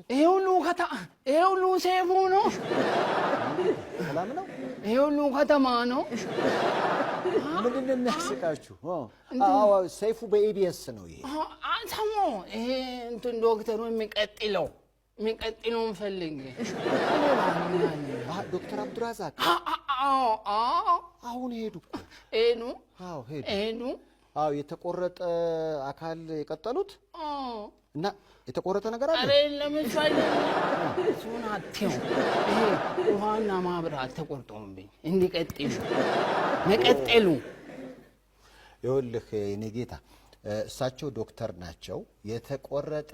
ይኸውሉ ሴፉ ነው ሰላም ነው ይኸውሉ ከተማ ነው ምንድን ነው የሚያስቃችሁ አዎ ሰይፉ በኢቢኤስ ነው ይሄ አንተሞ ይሄ እንትን ዶክተሩ የሚቀጥለው ፈልግ ዶክተር አብዱራዛቅ አሁን ሄዱ አዎ የተቆረጠ አካል የቀጠሉት እና የተቆረጠ ነገር አለ አረ ለምሳሌ ሱናቴው ይሄ ውሃና ማብራት ተቆርጦምብኝ እንዲቀጥሉ መቀጠሉ ይኸውልህ የኔ ጌታ እሳቸው ዶክተር ናቸው የተቆረጠ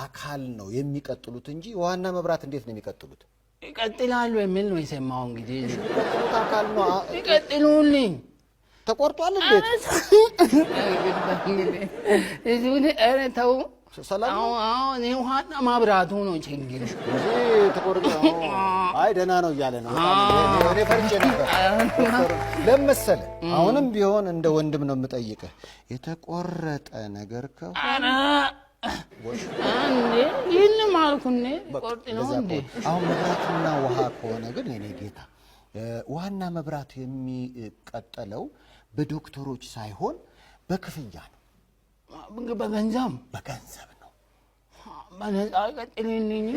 አካል ነው የሚቀጥሉት እንጂ ውሃና መብራት እንዴት ነው የሚቀጥሉት ይቀጥላሉ የሚል ነው የሰማው እንግዲህ የሚቀጥሉት አካል ነው ይቀጥሉልኝ ተቆርጧል እንዴት እዚሁን ኧረ ተው ሰላም አዎ እኔ ውሃና ማብራቱ ነው ችግር ተቆርጦ አይ ደህና ነው እያለ ነው እኔ ፈርቼ ነበር ለምሳሌ አሁንም ቢሆን እንደ ወንድም ነው የምጠይቅህ የተቆረጠ ነገር ከሆነ አንዴ ይህን ማልኩኔ ቆርጥ ነው እንዴ አሁን መብራትና ውሃ ከሆነ ግን የኔ ጌታ ውሃና መብራት የሚቀጠለው በዶክተሮች ሳይሆን በክፍያ ነው በገንዘብ ነው በነፃ ይቀጥልልኝ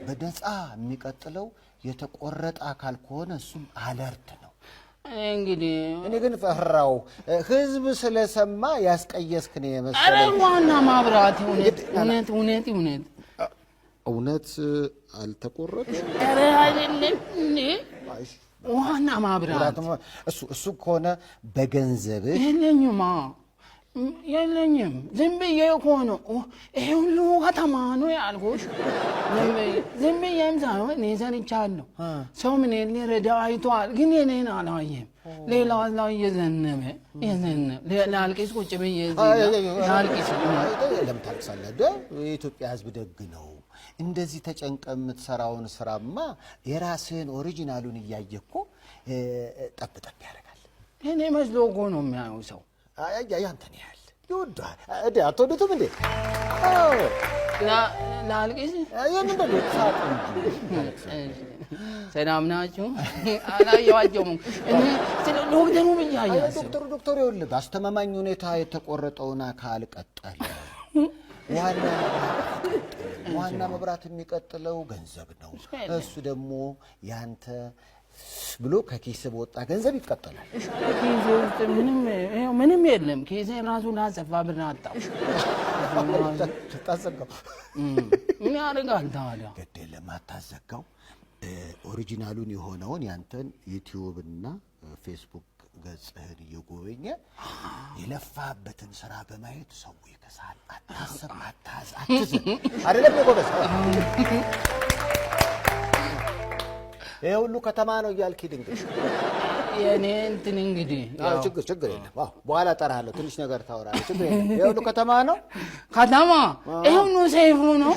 በነፃ የሚቀጥለው የተቆረጠ አካል ከሆነ እሱም አለርት ነው እንግዲህ እኔ ግን ፈራው ህዝብ ስለሰማ ያስቀየስክ ነው የመሰለኝ አረ ዋና ማብራት እውነት አልተቆረጠም አረ አይደለም እንዴ ዋና ማብራት እሱ ከሆነ በገንዘብ የለኝም ዝም ብዬ እኮ ነው ይሄ ሁሉ ከተማ ነው ያልኩሽ ዝም ብዬም ሳይሆን እኔ ሰርቻለሁ ሰው ምን ሊረዳ አይቷል ግን የኔን አላየም ሌላው ላይ የዘነበ ላልቅስ ቁጭ ብዬ ላልቅስ ለምን ታልቅሳለህ የኢትዮጵያ ህዝብ ደግ ነው እንደዚህ ተጨንቀ የምትሰራውን ስራማ የራስህን ኦሪጂናሉን እያየኮ ጠብጠብ ያደርጋል እኔ መስሎ እኮ ነው የሚያየው ሰው ያንተን ያህል ይወዳል እዴ አትወዱትም እንዴ ላልቅስ ይህን እንደ ሳቅ ሰላም ናችሁ አላየዋቸውም እኔ ስለ ዶክተሩ ብያያስ ዶክተሩ ይኸውልህ በአስተማማኝ ሁኔታ የተቆረጠውን አካል ቀጠለ ዋና መብራት የሚቀጥለው ገንዘብ ነው እሱ ደግሞ ያንተ ብሎ ከኪስ በወጣ ገንዘብ ይቀጥላል ኪስ ውስጥ ምንም የለም ኪስ ራሱ ላሰፋ ብር አጣው ታዘጋው ምን ያደርጋል ታዲያ ግድ የለም አታዘጋው ኦሪጂናሉን የሆነውን ያንተን ዩቲዩብ እና ፌስቡክ ገጽህን እየጎበኘ የለፋበትን ስራ በማየት ሰው ይከሳል አታስብ አትዘን አይደለም ጎበዝ ይሄ ሁሉ ከተማ ነው እያልክ ድንግሽ የኔ እንትን እንግዲህ ያው ችግር የለም በኋላ ጠራለሁ ትንሽ ነገር ታወራለህ ችግር የለም ይሄ ሁሉ ከተማ ነው ይሄው ነው ሰይፉ ነው